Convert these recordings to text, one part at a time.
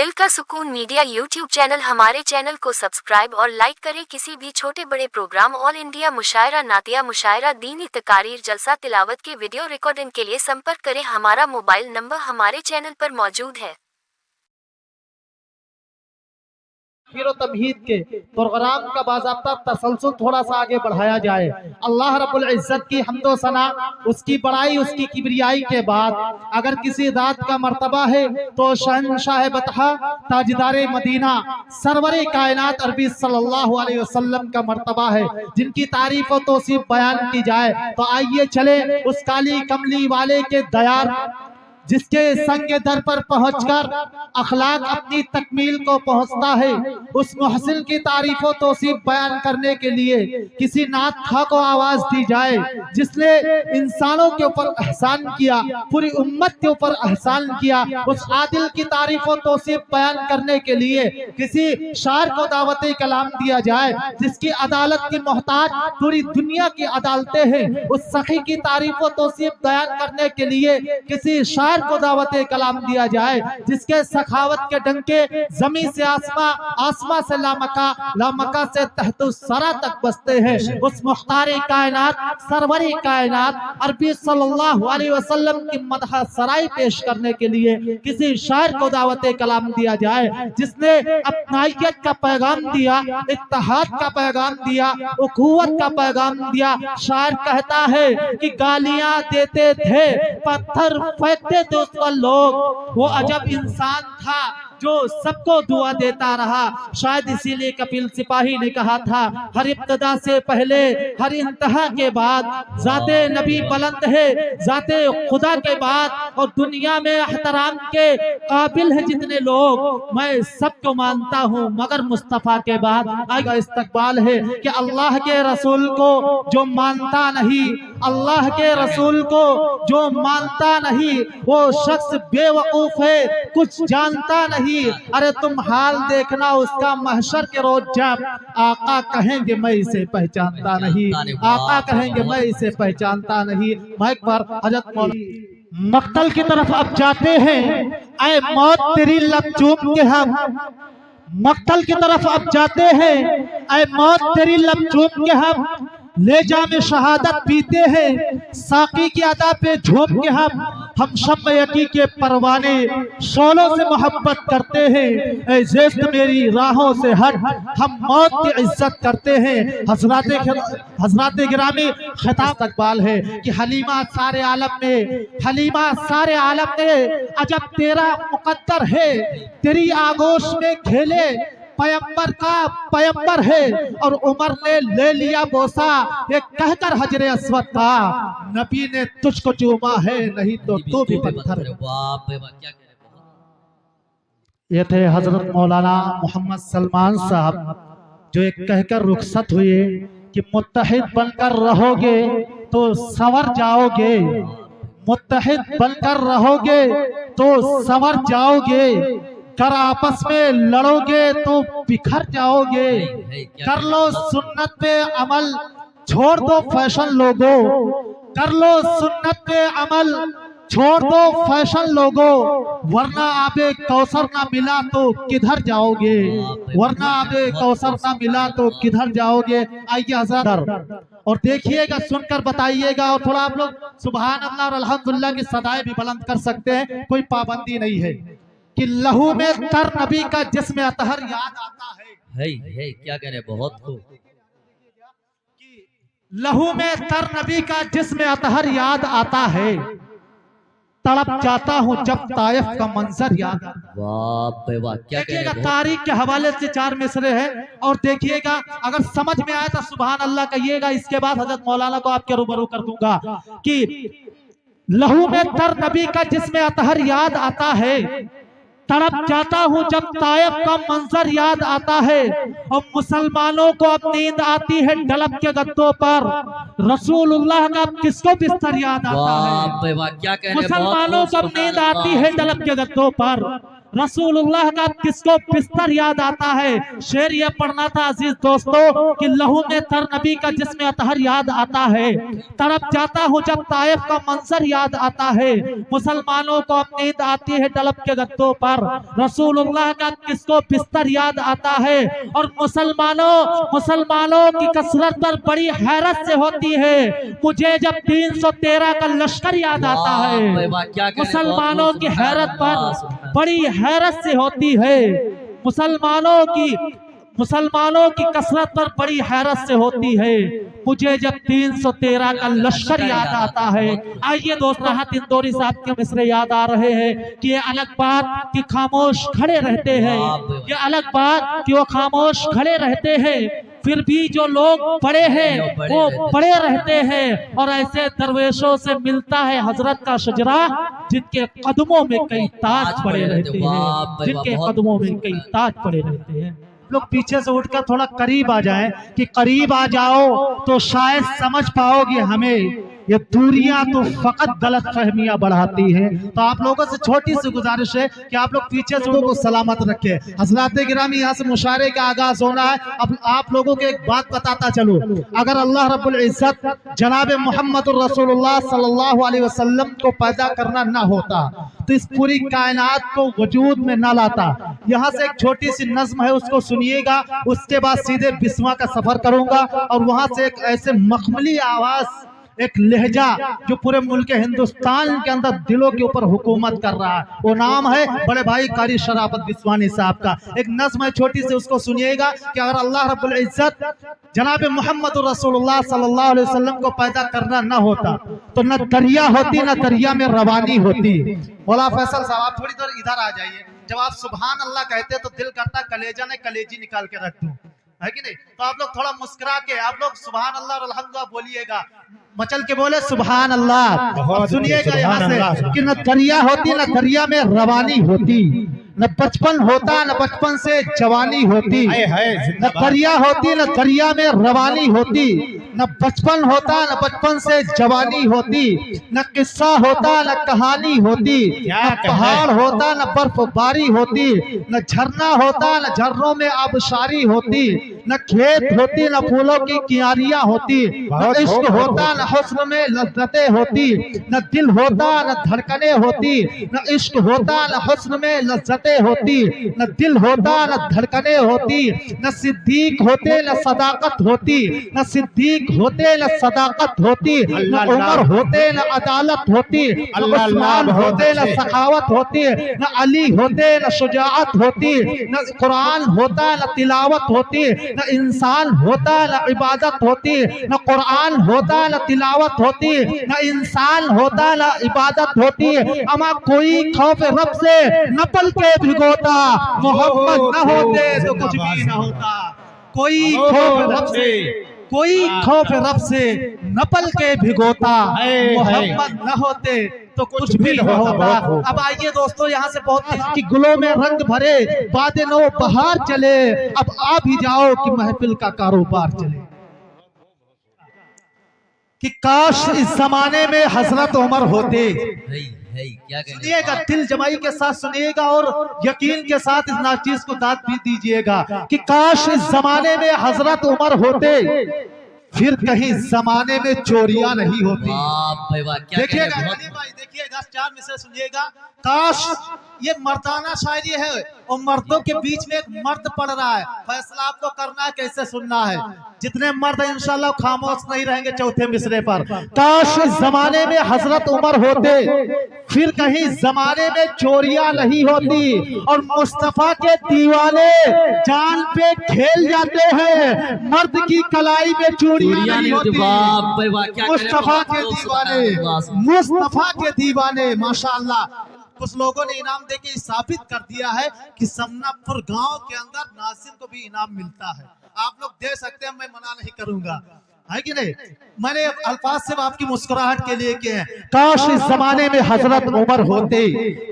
दिल का सुकून मीडिया यूट्यूब चैनल। हमारे चैनल को सब्सक्राइब और लाइक करें। किसी भी छोटे बड़े प्रोग्राम, ऑल इंडिया मुशायरा, नातिया मुशायरा, दीनी तकारीर, जलसा, तिलावत के वीडियो रिकॉर्डिंग के लिए संपर्क करें। हमारा मोबाइल नंबर हमारे चैनल पर मौजूद है। तमहीद के प्रोग्राम का बाज़ाब्ता तसलसल थोड़ा सा आगे बढ़ाया जाए। अल्लाह रब्बुल इज्जत की हम्दो सना, उसकी बड़ाई, उसकी किबरियाई के बाद अगर किसी रात का मर्तबा है तो शहंशाह बतहा, ताजदारे मदीना, सरवरे कायनात अरबी सल्लल्लाहु अलैहि वसल्लम का मर्तबा है, जिनकी तारीफ और तौसीफ बयान की जाए। तो आइए चले उस काली कमली वाले के दयार, जिसके संग दर पर पहुंचकर अखलाक अपनी तकमील को पहुंचता है, उस मुहसिन की तारीफ और तौसीफ बयान करने के लिए किसी नात खा को आवाज दी जाए, जिसने इंसानों के ऊपर एहसान किया, पूरी उम्मत के ऊपर एहसान किया। उस आदिल की तारीफ और तौसीफ बयान करने के लिए किसी शायर को दावत कलाम दिया जाए, जिसकी अदालत की मोहताज पूरी दुनिया की अदालतें हैं। उस सखी की तारीफ और तौसीफ बयान करने के लिए किसी शायर को दावत कलाम दिया जाए, जिसके सखावत के डंके जमीन से आसमां, आसमां से लामका, लामका से तहतु सरा तक बसते हैं। उस मुख्तार कायनात, सरवरी कायनात अरबी सल्लल्लाहु अलैहि वसल्लम की मदह सराई पेश करने के लिए किसी शायर को दावत कलाम दिया जाए, जिसने अपनाइयत का पैगाम दिया, इत्तेहाद का पैगाम दिया, उखुवत का पैगाम दिया। शायर कहता है कि गालियां देते थे, पत्थर फेंकते दोस्तों लोग, वो अजब इंसान था जो सबको दुआ देता रहा। शायद इसीलिए कपिल सिपाही ने कहा था, हर इब्तदा से पहले हर इंतहा के बाद जाते नबी बुलंद है, जाते खुदा के बाद और दुनिया में एहतराम के काबिल है जितने लोग, मैं सबको मानता हूँ मगर मुस्तफा के बाद। आगे इस्तकबाल है कि अल्लाह के रसूल को जो मानता नहीं, अल्लाह के रसूल को जो मानता नहीं, वो शख्स बेवकूफ है, कुछ जानता नहीं। अरे तुम हाल देखना उसका महशर के रोज, जब आका कहेंगे मैं इसे पहचानता नहीं, आका कहेंगे मैं इसे पहचानता नहीं। माइक पर हजरत मौलाना मक्तल की तरफ अब जाते हैं। ऐ मौत तेरी लब चूम के हम मक्तल की तरफ अब जाते हैं। ऐ मौत तेरी लब चूम के हम ले जा में शहादत पीते हैं, साकी की अदा पे झूम के हम शम्म यकी के परवाने शोलों से मोहब्बत करते हैं। ऐ ज़ेफ़्त मेरी राहों से हट, हम मौत की इज्जत करते हैं। हज़रात गिरामी खिताब इकबाल है कि हलीमा सारे आलम में, हलीमा सारे आलम में अजब तेरा मुकद्दर है, तेरी आगोश में खेले पैगंबर का पैगंबर है, और उमर ने ले लिया बोसा ये कहकर हजरे अस्वद का, नबी ने तुझको चूमा है नहीं तो तू भी पत्थर। ये थे हजरत मौलाना मोहम्मद सलमान साहब, जो एक कहकर रुखसत हुए कि मुत्तहिद बनकर रहोगे तो संवर जाओगे, मुत्तहिद बनकर रहोगे तो संवर जाओगे, कर आपस में लड़ोगे तो बिखर जाओगे। कर लो सुन्नत पे अमल, छोड़ दो फैशन लोगो, कर लो सुन्नत पे अमल, छोड़ दो फैशन लोगो, वरना आबे कौसर ना मिला तो किधर जाओगे, वरना आबे कौसर ना मिला तो किधर जाओगे। आइए हज़रत और देखिएगा, सुनकर बताइएगा, और थोड़ा आप लोग सुभान अल्लाह और अल्हम्दुलिल्लाह की सदाएं भी बुलंद कर सकते हैं, कोई पाबंदी नहीं है। कि लहू में तर नबी का जिस्म अतहर याद आता है, क्या कह रहे, बहुत खूब। लहू में तर नबी का जिस्म अतहर याद आता है, तड़प जाता हूँ जब ताइफ का मंजर याद आता है। वाह वाह, क्या देखिएगा, तारीख के हवाले से 4 मिसरे हैं, और देखिएगा अगर समझ में आए तो सुभान अल्लाह कहिएगा। इसके बाद हजरत मौलाना को आपके रूबरू कर दूंगा कि लहू में तर नबी का जिस्म अतहर याद आता है, तड़प जाता हूँ जब ताइफ का मंजर याद आता है, और मुसलमानों को अब नींद आती है डलब के गद्दों पर, रसूलुल्लाह का किसको बिस्तर याद आता है, क्या कह रहे, मुसलमानों को अब नींद आती है डलब के गद्दों पर, रसूलुल्लाह का किसको बिस्तर याद आता है? शेर ये पढ़ना था अजीज दोस्तों कि लहू में तर नबी का जिसमें अतहर याद आता है। तड़प जाता हूँ जब ताइफ का मंजर याद आता है। मुसलमानों को अब नींद आती है तलब के गद्दों पर। रसूलुल्लाह का किसको बिस्तर याद आता है? और मुसलमानों की कसरत पर बड़ी हैरत से होती है। मुझे जब 313 का लश्कर याद आता है। मुसलमानों की हैरत पर बड़ी हैरत से होती है। मुसलमानों की कसरत पर बड़ी हैरत से होती है। मुझे जब 313 का लश्कर याद आता है। आइए दोस्त, राहत इंदौरी साहब के मिसरे याद आ रहे हैं कि ये अलग बात कि खामोश खड़े रहते हैं, ये अलग बात कि वो खामोश खड़े रहते हैं, फिर भी जो लोग बड़े हैं वो बड़े रहते हैं। और ऐसे दरवेशों से मिलता है हजरत का शजरा जिनके कदमों में कई ताज पड़े रहते हैं, जिनके कदमों में कई ताज पड़े रहते हैं। लोग पीछे से उठकर थोड़ा करीब आ जाएं कि करीब आ जाओ तो शायद समझ पाओगे हमें। ये दूरियां तो फकत गलत फहमियां बढ़ाती हैं। तो आप लोगों से छोटी सी गुजारिश है कि आप लोग पीछे से को सलामत रखें। हज़रात गिरामी, यहाँ से मुशायरे का आगाज होना है। अब आप लोगों को एक बात बताता चलूं, अगर अल्लाह रब्बुल इज्जत जनाब मोहम्मद रसूलुल्लाह सल्लल्लाहु अलैहि वसल्लम को पैदा करना ना होता तो इस पूरी कायनात को वजूद में ना लाता। यहाँ से एक छोटी सी नज्म है, उसको सुनिएगा। उसके बाद सीधे बिस्वा का सफर करूंगा और वहां से एक ऐसे मखमली आवाज, एक लहजा जो पूरे मुल्क हिंदुस्तान के अंदर दिलों के ऊपर हुकूमत कर रहा है, वो नाम है बड़े भाई कारी शराफत बिस्वानी साहब का। एक नज़्म है छोटी सी, उसको सुनिएगा कि अगर अल्लाह रब्बुल इज्जत जनाब मोहम्मद रसूलुल्लाह सल्लल्लाहु अलैहि वसल्लम को पैदा करना न होता तो न दरिया होती न दरिया में रवानी होती। मौला फैसल साहब, आप थोड़ी देर इधर आ जाइए। जब आप सुभान अल्लाह कहते तो दिल करता कलेजा ने कलेजी निकाल के रख दूं, है कि नहीं? तो आप लोग थोड़ा मुस्कुरा के आप लोग सुभान अल्लाह और अल्हम्दुलिल्लाह बोलिएगा, मचल के बोले सुभान अल्लाह। सुनिएगा यहाँ से कि न दरिया होती न दरिया में रवानी होती, न बचपन होता न बचपन से जवानी होती, न दरिया होती न दरिया में रवानी होती, न बचपन होता न बचपन से जवानी होती, न किस्सा होता न कहानी होती, न पहाड़ होता न बर्फबारी होती, न झरना होता न झरनों में आबशारी होती, न खेत होती न फूलों की क्यारियां होती, न इश्क होता न हुस्न में लज्जतें होती, न दिल होता न धड़कनें होती, न इश्क होता न हुस्न में लज्जतें होती, न दिल होता न धड़कनें होती, न सिद्दीक होते न सदाकत होती, न सिद्दीक होते न सदाकत होती, न उमर होते न अदालत होती, न उस्मान होते न सखावत होती, न अली होते न शुजाअत होती, न कुरान होता न तिलावत होती, न इंसान होता न इबादत होती, न कुरान होता न तिलावत होती, न इंसान होता न इबादत होती। अमा कोई खौफ रब से न पल के भिगोता, मोहम्मद न होते तो कुछ भी न होता। कोई खौफ रब से न पल के भिगोता, मोहम्मद न होते तो कुछ भी न होता। अब आइए दोस्तों, यहाँ से बहुत कि गुलों में रंग भरे बादे नो बहार चले, अब आ भी जाओ कि महफिल का कारोबार चले। कि काश इस जमाने में हजरत उमर होते। सुनिएगा, दिल जमाई के साथ सुनिएगा और यकीन के साथ इस नाचीज को दाद भी दीजिएगा कि काश इस जमाने में हजरत उमर होते, फिर कहीं जमाने में चोरियां नहीं होती। देखिएगा देखिएगा, चार मिसरे सुनिएगा। काश, ये मर्दाना शायरी है और मर्दों के बीच में एक मर्द पढ़ रहा है, फैसला आपको करना है कैसे सुनना है। जितने मर्द इंशाल्लाह खामोश नहीं रहेंगे चौथे मिसरे पर। काश इस जमाने में हजरत उमर होते, फिर कहीं जमाने में चोरियां नहीं होती और मुस्तफा के दीवाने जान पे खेल जाते हैं, मर्द की कलाई में चोरियां नहीं होती। मुस्तफा के दीवाने माशाअल्लाह। कुछ लोगों ने इनाम देके साबित कर दिया है कि समनापुर गांव के अंदर नासिर को भी इनाम मिलता है। आप लोग दे सकते हैं, मैं मना नहीं करूंगा, है कि नहीं? मैंने अल्फाज से आपकी मुस्कुराहट के लिए किए हैं। काश इस जमाने में हजरत उमर होते,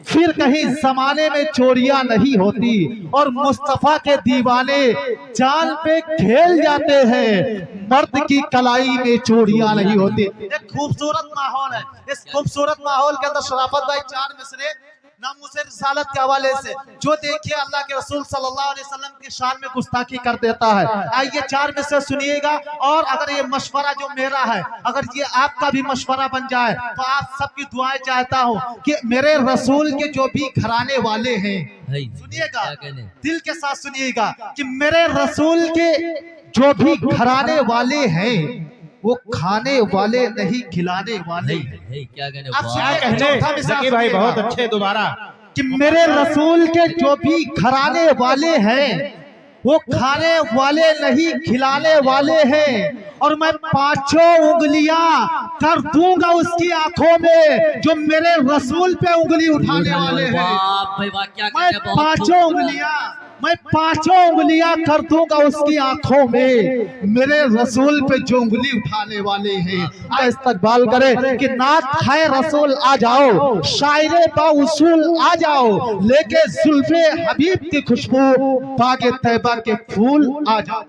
फिर कहीं जमाने में चोरियां नहीं होती और मुस्तफा के दीवाने जान पे खेल जाते हैं, मर्द की कलाई में चोरियां नहीं होती। एक खूबसूरत माहौल है, इस खूबसूरत माहौल के अंदर शराफत भाई चार मिसरे नामूसे रिसालत के हवाले से जो देखिए अल्लाह के रसूल सल्लल्लाहु अलैहि वसल्लम की शान में गुस्ताखी कर देता है। आइए 4 में से सुनिएगा, और अगर ये मशवरा जो मेरा है, अगर ये आपका भी मशवरा बन जाए तो आप सबकी दुआएं चाहता हूँ कि मेरे रसूल के जो भी घराने वाले हैं, सुनिएगा दिल के साथ सुनिएगा, कि मेरे रसूल के जो भी घराने वाले हैं वो खाने वाले नहीं खिलाने वाले। क्या कहने जकी भाई बहुत अच्छे, दोबारा, कि मेरे रसूल के जो भी घराने वाले हैं वो खाने वाले नहीं खिलाने वाले हैं, और मैं 5 उंगलियां कर दूंगा उसकी आंखों में जो मेरे रसूल पे उंगली उठाने वाले हैं। मैं 5 उंगलियां कर दूंगा उसकी आंखों में मेरे रसूल पे जो उंगली उठाने वाले हैं। इस्तकबाल करे कि नात खाए रसूल आ जाओ, शायरे बाउसूल आ जाओ, लेके जुल्फे हबीब की खुशबू, बागे तैबा के फूल आ जाओ।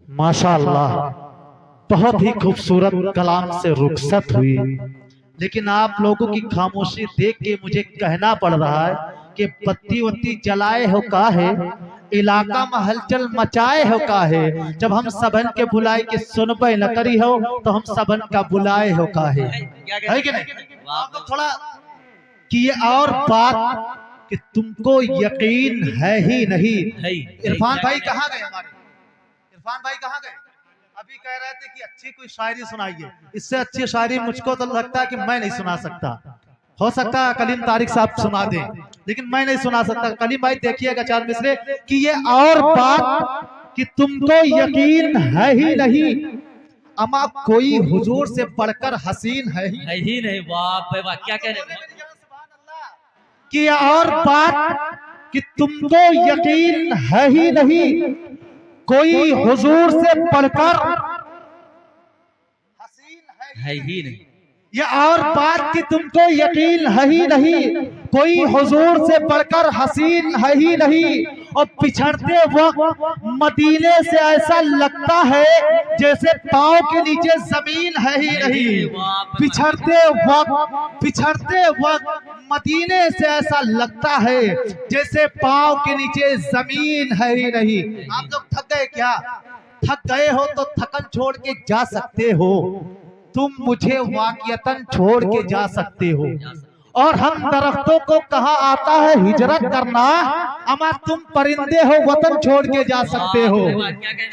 माशाअल्लाह, बहुत ही खूबसूरत कलाम से रुखसत हुई, लेकिन आप लोगों की खामोशी देख के मुझे कहना पड़ रहा है कि बत्ती वत्ती जलाए हो का है, इलाका में हलचल मचाए हो का है। जब हम सबन के बुलाए के सुनबे न करी हो तो हम सबन का बुलाए हो का है कि नहीं? आप लोग थोड़ा कि ये और बात कि तुमको यकीन है ही नहीं। इरफान भाई कहाँ गए? हमारे इरफान भाई कहाँ गए? अभी कह रहे थे कि अच्छी कोई शायरी सुनाइए। इससे अच्छी शायरी मुझको तो लगता है कि मैं नहीं सुना सकता। हो सकता है कलीम तारिक साहब सुना दें, लेकिन मैं नहीं सुना सकता। कलीम भाई देखिएगा 4 मिसरे कि ये और बात कि तुमको यकीन है ही नहीं, अमा कोई हुजूर से बढ़कर हसीन है ही नहीं। वाह, क्या कह रहे हैं कि और बात कि तुमको यकीन है ही नहीं, कोई हुजूर से बढ़कर हसीन है ही नहीं। ये और बात कि तुमको यकीन है ही नहीं, कोई हुजूर से बढ़कर हसीन है ही नहीं। और पिछड़ते वक्त मदीने से ऐसा लगता है जैसे पाँव के नीचे जमीन है ही नहीं। पिछड़ते वक्त मदीने से ऐसा लगता है जैसे पाँव के नीचे जमीन है ही नहीं। आप लोग थक गए क्या? थक गए हो तो थकन छोड़ के जा सकते हो, तुम मुझे वाक़ियतन छोड़ के जा सकते हो। और हम दरख्तों को कहा आता है हिजरत करना, अमा तुम परिंदे हो वतन छोड़ के जा सकते हो।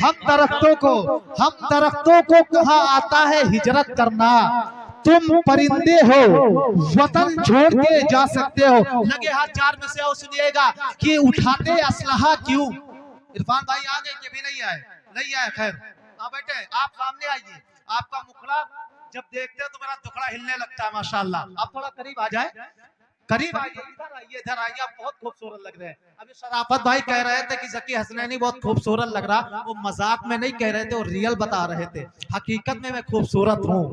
हम दरख्तों को कहा आता है हिजरत करना, तुम परिंदे हो वतन छोड़ के जा सकते हो। लगे हाथ 4 में से आओ सुनिएगा कि उठाते असलहा क्यों? इरफान भाई आ गए कि भी नहीं आए? नहीं आए, खैर बेटे आप सामने आइए। आपका मुखड़ा जब देखते हैं तो मेरा दुखड़ा हिलने लगता है। माशाल्लाह, आप थोड़ा करीब आ जाए, करीब आइए, इधर आइए, आप बहुत खूबसूरत लग रहे हैं। अभी शराफत भाई कह रहे थे कि जकी हसनैनी बहुत खूबसूरत लग रहा, वो मजाक में नहीं कह रहे थे, वो रियल बता रहे थे। हकीकत में मैं खूबसूरत हूँ।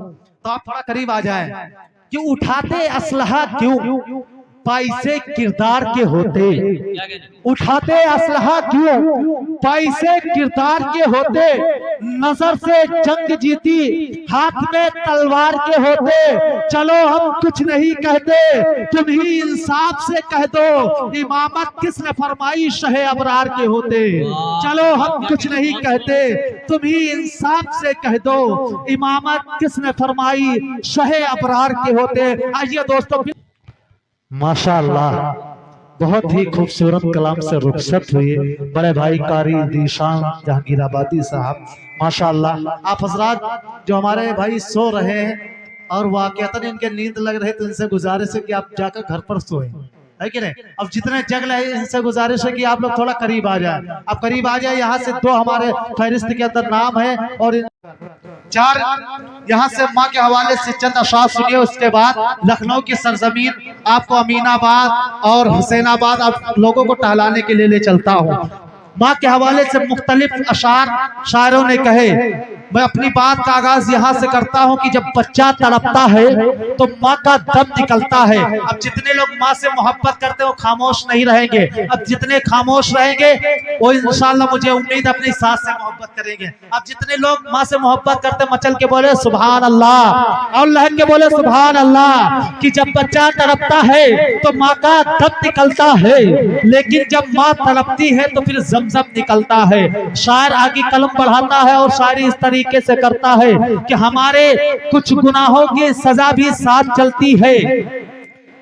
तो आप थोड़ा करीब आ जाए कि उठाते असलहा क्यों? पैसे किरदार के होते। उठाते असलहा क्यों? पैसे किरदार के होते। नजर से जंग जीती हाथ में तलवार के होते। चलो हम कुछ नहीं कहते, तुम ही इंसाफ से कह दो, इमामत किसने फरमाई शहे अबरार के होते। चलो हम कुछ नहीं कहते, तुम ही इंसाफ से कह दो, इमामत किसने फरमाई शहे अबरार के होते। आइए दोस्तों, माशाअल्लाह, बहुत ही खूबसूरत कलाम से रुखसत हुई बड़े भाई कारी दीशान जहांगीराबादी साहब। माशाअल्लाह, आप हजरात जो हमारे भाई सो रहे हैं और वाकईतन इनके नींद लग रहे, तो इनसे गुजारिश है कि आप जाकर घर पर सोएं, है कि नहीं? अब जितने जग रहे इनसे गुजारिश है कि आप लोग थोड़ा करीब आ जाए। आप करीब आ जाए। यहाँ से 2 हमारे फहरिस्त के अंदर नाम है और 4 यहाँ से माँ के हवाले से चंद अशार सुनिए। उसके बाद लखनऊ की सरजमीन आपको अमीनाबाद और हुसैनाबाद आप लोगों को टहलाने के लिए ले चलता हूँ। माँ के हवाले से मुख्तलिफ अशार शायरों ने कहे मैं अपनी बात का आगाज यहाँ से करता हूँ कि जब बच्चा तड़पता है तो माँ का दम निकलता है। अब जितने लोग माँ से मोहब्बत करते हैं वो खामोश नहीं रहेंगे। अब जितने खामोश रहेंगे वो इंशाल्लाह मुझे उम्मीद अपनी सास से मोहब्बत करेंगे। अब जितने लोग माँ से मोहब्बत करते मचल के बोले सुभान अल्लाह और लहन के बोले सुभान अल्लाह कि जब बच्चा तड़पता है तो माँ का दम निकलता है, लेकिन जब माँ तड़पती है तो फिर जमजम निकलता है। शायर आगे कलम बढ़ाता है और शायरी इस तरीके से करता है कि हमारे कुछ गुनाहों की सजा भी साथ चलती है,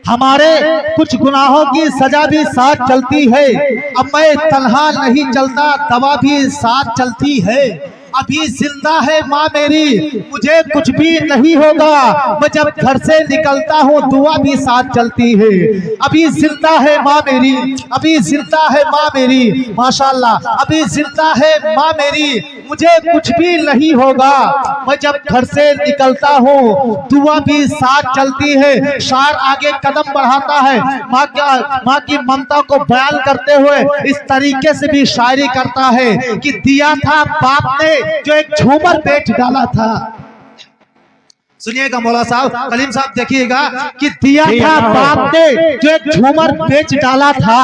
हमारे कुछ गुनाहों की सजा भी साथ चलती है। अब मैं तन्हा नहीं चलता, दवा भी साथ चलती है। अभी जिंदा है माँ मेरी, मुझे कुछ भी नहीं होगा, मैं जब घर से निकलता हूँ दुआ भी साथ चलती है। अभी जिंदा है माँ मेरी, अभी जिंदा है माँ मेरी, माशाल्लाह अभी जिंदा है माँ मेरी, मुझे कुछ भी नहीं होगा, मैं जब घर से निकलता हूँ दुआ भी साथ चलती है। शायर आगे कदम बढ़ाता है, माँ की ममता को बयान करते हुए इस तरीके से भी शायरी करता है कि दिया था बाप ने जो एक झूमर बेच डाला था। सुनिएगा मौला साहब, कलीम साहब देखिएगा कि दिया था बाप ने जो एक झूमर बेच डाला था,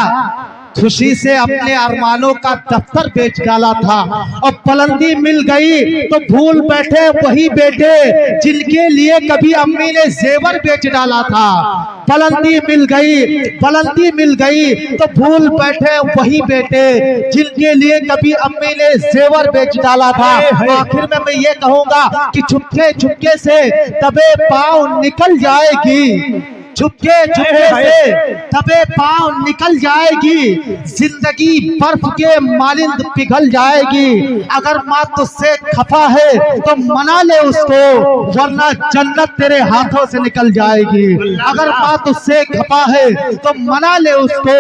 खुशी से अपने अरमानों का दफ्तर बेच डाला था। और पलंदी मिल गई तो भूल बैठे वही बेटे जिनके लिए कभी अम्मी ने जेवर बेच डाला था। पलंदी मिल गई तो भूल बैठे वही बेटे जिनके लिए कभी अम्मी ने जेवर बेच डाला था। आखिर में मैं ये कहूंगा कि चुपके चुपके से दबे पाँव निकल जाएगी, चुपके चुपके से दबे पाँव निकल जाएगी, जिंदगी बर्फ के मालिंद पिघल जाएगी। अगर माँ तुझसे खफा है तो मना ले उसको, वरना जन्नत तेरे हाथों से निकल जाएगी। अगर माँ तुझसे खफा है तो मना ले उसको,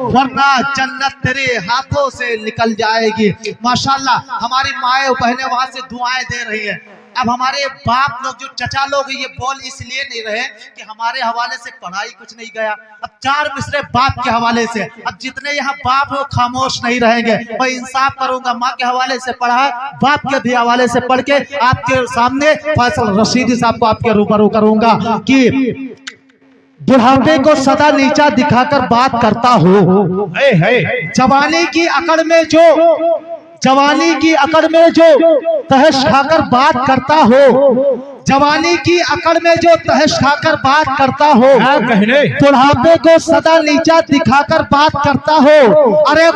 वरना जन्नत तेरे हाथों से निकल जाएगी। माशाल्लाह हमारी माएँ बहनें वहां से दुआएं दे रही है। अब हमारे बाप लोग जो चचा लोग ये बोल इसलिए नहीं रहे कि हमारे हवाले से पढ़ाई कुछ नहीं गया। अब चार मिसरे बाप के हवाले से, अब जितने यहाँ बाप हो खामोश नहीं रहेंगे। मैं इंसाफ करूंगा, माँ के हवाले से पढ़ा, बाप के भी हवाले से पढ़ के आपके सामने फैसल रशीदी साहब को आपके रूबरू करूंगा कि बुढ़ापे को सदा नीचा दिखाकर बात करता हो, जवानी की अकड़ में जो तहस खाकर बात करता हो, जवानी की अकड़ में जो तहस खाकर बात करता हो, बुढ़ापे को सदा नीचा दिखाकर बात करता हो। अरे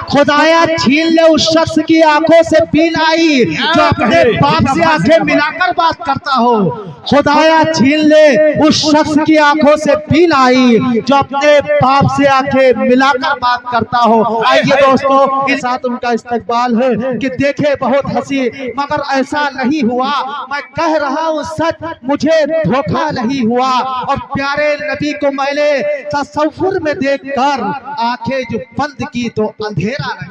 खुदाया छीन ले उस शख्स की आंखों से पीन आई जो अपने बाप से आंखें मिलाकर बात करता हो। खुदाया छीन ले उस शख्स की आंखों से पीन आई जो अपने बाप से आंखें मिलाकर बात करता हो। आइए दोस्तों के साथ उनका इस्तकबाल है कि देखे बहुत हंसी मगर ऐसा नहीं हुआ, मैं कह रहा हूँ सच, मुझे धोखा नहीं हुआ। और प्यारे नबी को मैंने तसव्वुर में देखकर आंखें जो बंद की तो अंधेरा नहीं।